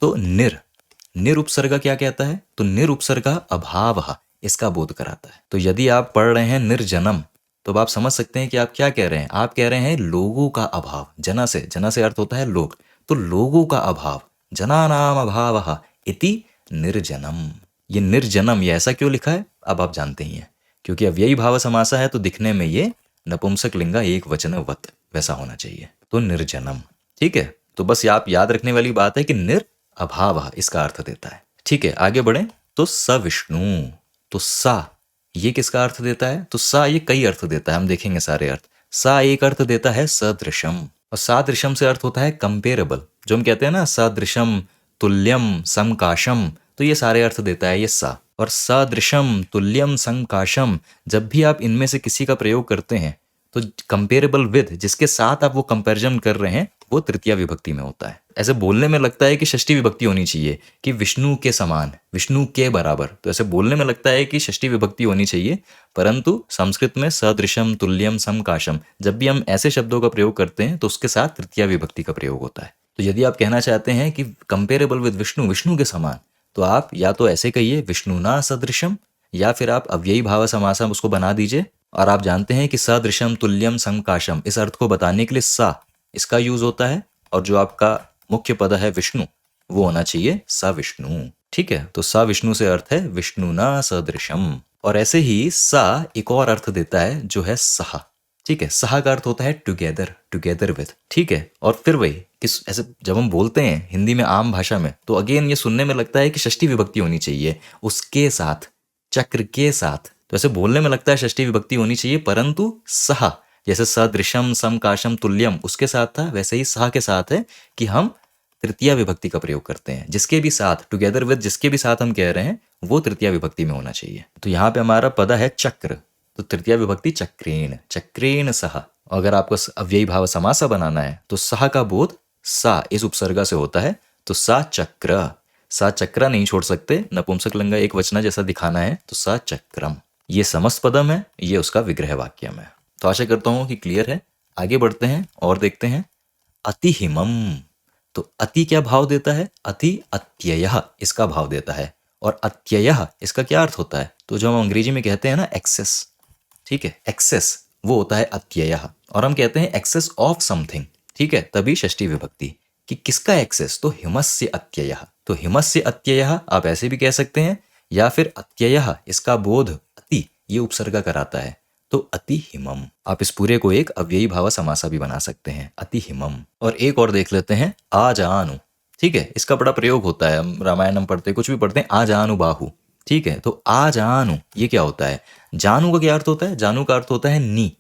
तो निर उपसर्ग क्या कहता है, तो निर उपसर्ग अभावः इसका बोध कराता है। तो यदि आप पढ़ रहे हैं निर्जनम तो आप समझ सकते हैं कि आप क्या कह रहे हैं, आप कह रहे हैं लोगों का अभाव। जना से अर्थ होता है लोग, तो लोगों का अभाव, जनानाम अभावः इति निर्जनम। ये निर्जनम ये ऐसा क्यों लिखा है अब आप जानते ही हैं, क्योंकि अव्ययी भाव समासा है तो दिखने में ये नपुंसक लिंगा एक वचनवत वैसा होना चाहिए, तो निर्जनम। ठीक है, तो बस आप याद रखने वाली बात है कि निर अभाव इसका अर्थ देता है। ठीक है, आगे बढ़े तो सविष्णु, तो सा ये किसका अर्थ देता है, तो सा ये कई अर्थ देता है, हम देखेंगे सारे अर्थ। सा एक अर्थ देता है सदृशम, और सादृशम से अर्थ होता है कंपेरेबल, जो हम कहते हैं ना सदृशम तुल्यम समकाशम, तो ये सारे अर्थ देता है ये सा। और सदृशम तुल्यम समकाशम जब भी आप इनमें से किसी का प्रयोग करते हैं तो कंपेरेबल विद जिसके साथ आप वो कंपैरिजन कर रहे हैं वो तृतीया विभक्ति में होता है। ऐसे बोलने में लगता है कि षष्ठी विभक्ति होनी चाहिए कि विष्णु के समान, विष्णु के बराबर, तो ऐसे बोलने में लगता है कि षष्ठी विभक्ति होनी चाहिए, परंतु संस्कृत में सदृशम तुल्यम समकाशम जब भी हम ऐसे शब्दों का प्रयोग करते हैं तो उसके साथ तृतीया विभक्ति का प्रयोग होता है। तो यदि आप कहना चाहते हैं कि कंपेरेबल विद विष्णु, विष्णु के समान, तो आप या तो ऐसे कहिए विष्णुना सदृशम, या फिर आप अव्ययी भाव समासम उसको बना दीजिए। और आप जानते हैं कि सदृशम तुल्यम समकाशम इस अर्थ को बताने के लिए सा इसका यूज होता है, और जो आपका मुख्य पद है विष्णु वो होना चाहिए सा विष्णु। ठीक है, तो सा विष्णु से अर्थ है विष्णुना सदृशम। और ऐसे ही सा एक और अर्थ देता है जो है सह। ठीक है, सह का अर्थ होता है टुगेदर, टुगेदर विद। ठीक है, और फिर वही किस ऐसे जब हम बोलते हैं हिंदी में आम भाषा में तो अगेन ये सुनने में लगता है कि षष्ठी विभक्ति होनी चाहिए, उसके साथ, चक्र के साथ। तो ऐसे बोलने में लगता है षष्ठी विभक्ति होनी चाहिए, परंतु सह जैसे सदृशम समकाशम तुल्यम उसके साथ था, वैसे ही सह के साथ है कि हम तृतीया विभक्ति का प्रयोग करते हैं, जिसके भी साथ, टुगेदर विद जिसके भी साथ हम कह रहे हैं वो तृतीया विभक्ति में होना चाहिए। तो यहाँ पे हमारा पद है चक्र, तो तृतीया विभक्ति चक्रेण, चक्रेण सह। अगर आपको अव्ययी भाव समासा बनाना है तो सह का बोध सा इस उपसर्गा से होता है, तो सा चक्र, सा चक्र नहीं छोड़ सकते, नपुंसक लिंग एक वचना जैसा दिखाना है तो सा चक्रम। ये समस्त पदम है, ये उसका विग्रह वाक्यम है। तो आशा करता हूं कि क्लियर है। आगे बढ़ते हैं और देखते हैं अतिहिमम। तो अति क्या भाव देता है, अति अत्ययः इसका भाव देता है, और अत्ययः इसका क्या अर्थ होता है, तो जो हम अंग्रेजी में कहते हैं ना एक्सेस, ठीक है, एक्सेस वो होता है अत्ययः, और हम कहते हैं एक्सेस ऑफ समथिंग। ठीक है, तभी षष्ठी विभक्ति कि किसका एक्सेस, तो हिमस्य अत्ययः। तो हिमस्य अत्ययः आप ऐसे भी कह सकते हैं, या फिर अत्ययः इसका बोध अति ये उपसर्ग कराता है, तो अति हिमम। आप इस पूरे को एक अव्ययी भाव समासा भी बना सकते हैं, अति हिमम। और एक और देख लेते हैं आजानु। ठीक है, इसका बड़ा प्रयोग होता है, हम रामायण हम पढ़ते कुछ भी पढ़ते हैं आजानु बाहु। ठीक है, तो आजानु ये क्या होता है, जानू का क्या अर्थ होता है, जानू का अर्थ होता है नी,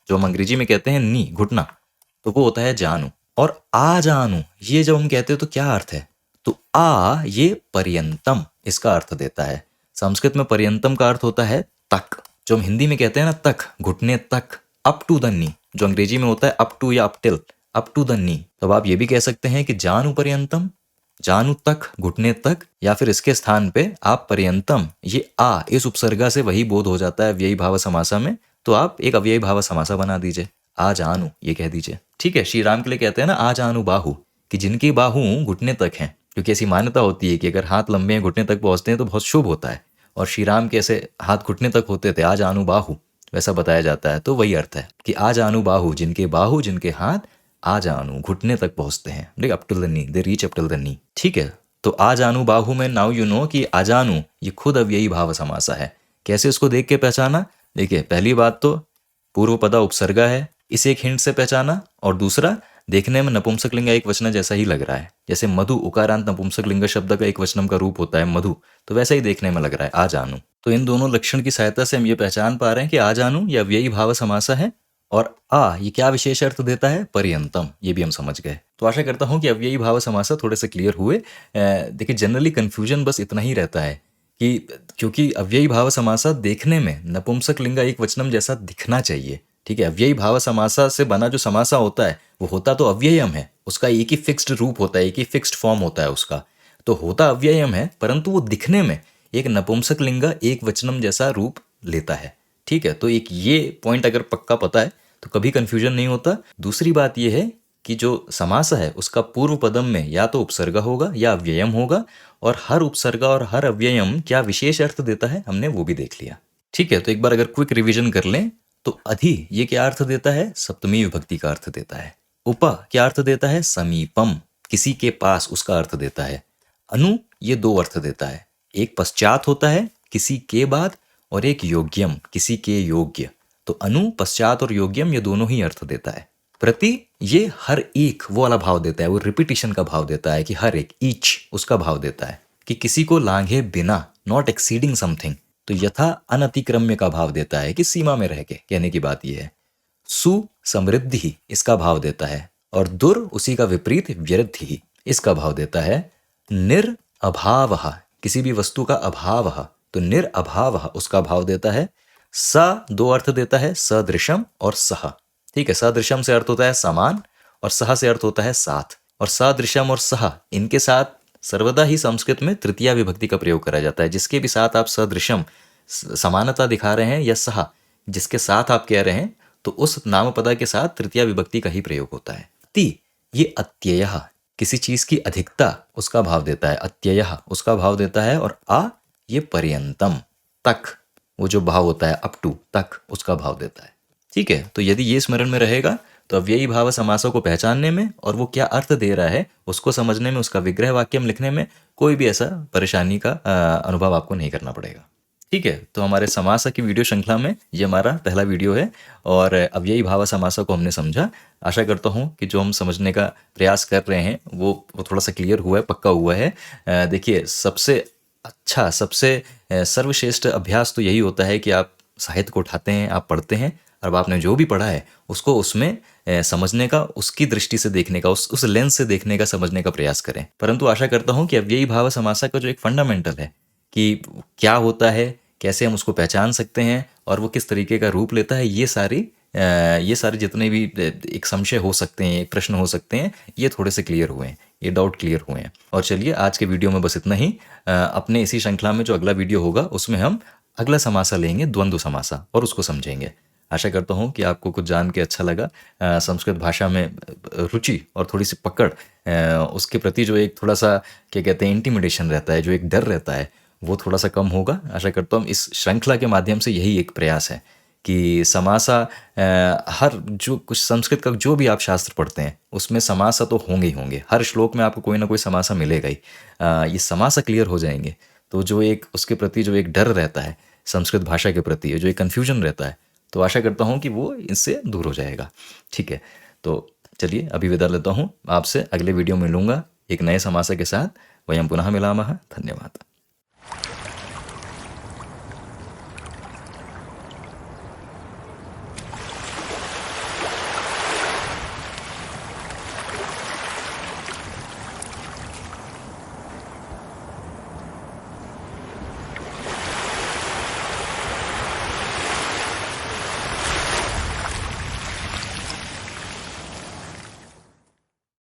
जो हम अंग्रेजी में कहते हैं नी, घुटना, तो वो होता है जानू। और आजानु ये जब हम कहते हैं तो क्या अर्थ है, तो आ ये पर्यंतम इसका अर्थ देता है। संस्कृत में पर्यंतम का अर्थ होता है तक, जो हम हिंदी में कहते हैं ना तक, घुटने तक, अप टू द नी, जो अंग्रेजी में होता है अप टू या up till, up to the knee. तो आप ये भी कह सकते हैं कि जानू पर्यंतम, जानू तक, घुटने तक, या फिर इसके स्थान पे आप पर्यंतम ये आ इस उपसर्गा से वही बोध हो जाता है अव्ययी भाव समासा में, तो आप एक अव्ययी भाव समासा बना दीजिए, आ जानू ये कह दीजिए। ठीक है, श्री राम के लिए कहते हैं ना आ जानू बाहु, कि जिनकी बाहु घुटने तक हैं, क्योंकि ऐसी मान्यता होती है कि अगर हाथ लंबे हैं घुटने तक पहुंचते हैं तो बहुत शुभ होता है, और श्री राम के ऐसे हाथ घुटने तक होते थे, आज आनु बाहु वैसा बताया जाता है। तो वही अर्थ है कि आज आनु बाहु, जिनके बाहु जिनके हाथ आज आनु घुटने तक पहुंचते हैं, like up till the knee, they reach up till the knee. ठीक है, तो आज आनु बाहु में नाउ यू नो कि आजानु ये खुद अव्ययी भाव समासा है। कैसे उसको देख के पहचाना, देखिए पहली बात तो पूर्व पदा उपसर्गा है, इसे एक हिंट से पहचाना, और दूसरा देखने में नपुंसकलिंग एक वचन जैसा ही लग रहा है। जैसे मधु उकारांत नपुंसकलिंग शब्द का एक वचनम का रूप होता है मधु, तो वैसा ही देखने में लग रहा है आ जानू। तो इन दोनों लक्षण की सहायता से हम ये पहचान पा रहे हैं कि आ जानू या अव्ययी भाव समासा है, और आ ये क्या विशेष अर्थ देता है, पर्यंतम, ये भी हम समझ गए। तो आशा करता हूँ कि अव्ययी भाव समासा थोड़े से क्लियर हुए। देखिए जनरली कन्फ्यूजन बस इतना ही रहता है कि क्योंकि अव्ययी भाव समासा देखने में नपुंसक लिंग एक वचनम जैसा दिखना चाहिए, ठीक है। अव्ययी भाव समासा से बना जो समासा होता है वो होता तो अव्ययम है, उसका एक ही फिक्स्ड रूप होता है, एक ही फिक्स्ड फॉर्म होता है उसका, तो होता अव्ययम है, परंतु वो दिखने में एक नपुंसक लिंग एक वचनम जैसा रूप लेता है, ठीक है। तो एक ये पॉइंट अगर पक्का पता है तो कभी कंफ्यूजन नहीं होता। दूसरी बात यह है कि जो समास है उसका पूर्व पदम में या तो उपसर्ग होगा या अव्ययम होगा, और हर उपसर्ग और हर अव्ययम क्या विशेष अर्थ देता है हमने वो भी देख लिया, ठीक है। तो एक बार अगर क्विक रिवीजन कर लें तो अधि ये क्या अर्थ देता है, सप्तमी विभक्ति का अर्थ देता है। उपा क्या अर्थ देता है, समीपम, किसी के पास, उसका अर्थ देता है। अनु ये दो अर्थ देता है, एक पश्चात होता है किसी के बाद, और एक योग्यम किसी के योग्य। तो अनु, पश्चात और योग्यम ये दोनों ही अर्थ देता है। प्रति ये हर एक वो वाला भाव देता है, वो रिपीटिशन का भाव देता है कि हर एक, ईच उसका भाव देता है कि किसी को लांघे बिना, नॉट एक्सीडिंग समथिंग। तो यथा अनतिक्रम्य का भाव देता है कि सीमा में रह के, कहने की बात यह है। सु समृद्धि इसका भाव देता है, और दुर उसी का विपरीत व्यृद्धि इसका भाव देता है। निर अभाव किसी भी वस्तु का अभाव, तो निर अभाव उसका भाव देता है। स दो अर्थ देता है, सदृशम और सह, ठीक है। सदृशम से अर्थ होता है समान, और सह से अर्थ होता है साथ। और सदृशम और सह इनके साथ सर्वदा ही संस्कृत में तृतीया विभक्ति का प्रयोग करा जाता है। जिसके भी साथ आप सदृशम समानता दिखा रहे हैं या सह जिसके साथ आप कह रहे हैं, तो उस नामपदा के साथ तृतीया विभक्ति का ही प्रयोग होता है। ति ये अत्ययः किसी चीज की अधिकता उसका भाव देता है, अत्ययः उसका भाव देता है। और आ ये पर्यंतम तक, वो जो भाव होता है अप टू, तक उसका भाव देता है, ठीक है। तो यदि ये स्मरण में रहेगा तो अव्ययी भाव समासों को पहचानने में और वो क्या अर्थ दे रहा है उसको समझने में, उसका विग्रह वाक्यम लिखने में कोई भी ऐसा परेशानी का अनुभव आपको नहीं करना पड़ेगा, ठीक है। तो हमारे समास की वीडियो श्रृंखला में ये हमारा पहला वीडियो है, और अव्ययी भाव समासों को हमने समझा। आशा करता हूँ कि जो हम समझने का प्रयास कर रहे हैं वो थोड़ा सा क्लियर हुआ है, पक्का हुआ है। देखिए सबसे अच्छा, सबसे सर्वश्रेष्ठ अभ्यास तो यही होता है कि आप साहित्य को उठाते हैं, आप पढ़ते हैं, और आपने जो भी पढ़ा है उसको उसमें समझने का, उसकी दृष्टि से देखने का, उस लेंस से देखने का, समझने का प्रयास करें। परंतु आशा करता हूँ कि अव्ययी भाव समासा का जो एक फंडामेंटल है कि क्या होता है, कैसे हम उसको पहचान सकते हैं, और वो किस तरीके का रूप लेता है, ये सारे जितने भी एक संशय हो सकते हैं, एक प्रश्न हो सकते हैं, ये थोड़े से क्लियर हुए हैं, ये डाउट क्लियर हुए हैं। और चलिए आज के वीडियो में बस इतना ही। अपने इसी श्रृंखला में जो अगला वीडियो होगा उसमें हम अगला समासा लेंगे, द्वंद्व समासा, और उसको समझेंगे। आशा करता हूँ कि आपको कुछ जान के अच्छा लगा। संस्कृत भाषा में रुचि और थोड़ी सी पकड़, उसके प्रति जो एक थोड़ा सा क्या कहते हैं इंटिमिडेशन रहता है, जो एक डर रहता है, वो थोड़ा सा कम होगा। आशा करता हूँ इस श्रृंखला के माध्यम से यही एक प्रयास है कि समासा, हर जो कुछ संस्कृत का जो भी आप शास्त्र पढ़ते हैं उसमें समासा तो होंगे ही होंगे, हर श्लोक में आपको कोई ना कोई समासा मिलेगा ही। ये समासा क्लियर हो जाएंगे तो जो एक उसके प्रति जो एक डर रहता है संस्कृत भाषा के प्रति, जो एक कन्फ्यूजन रहता है, तो आशा करता हूँ कि वो इससे दूर हो जाएगा, ठीक है। तो चलिए अभी विदा लेता हूँ, आपसे अगले वीडियो में मिलूंगा एक नए समासा के साथ। वयं पुनः मिलामः। धन्यवाद।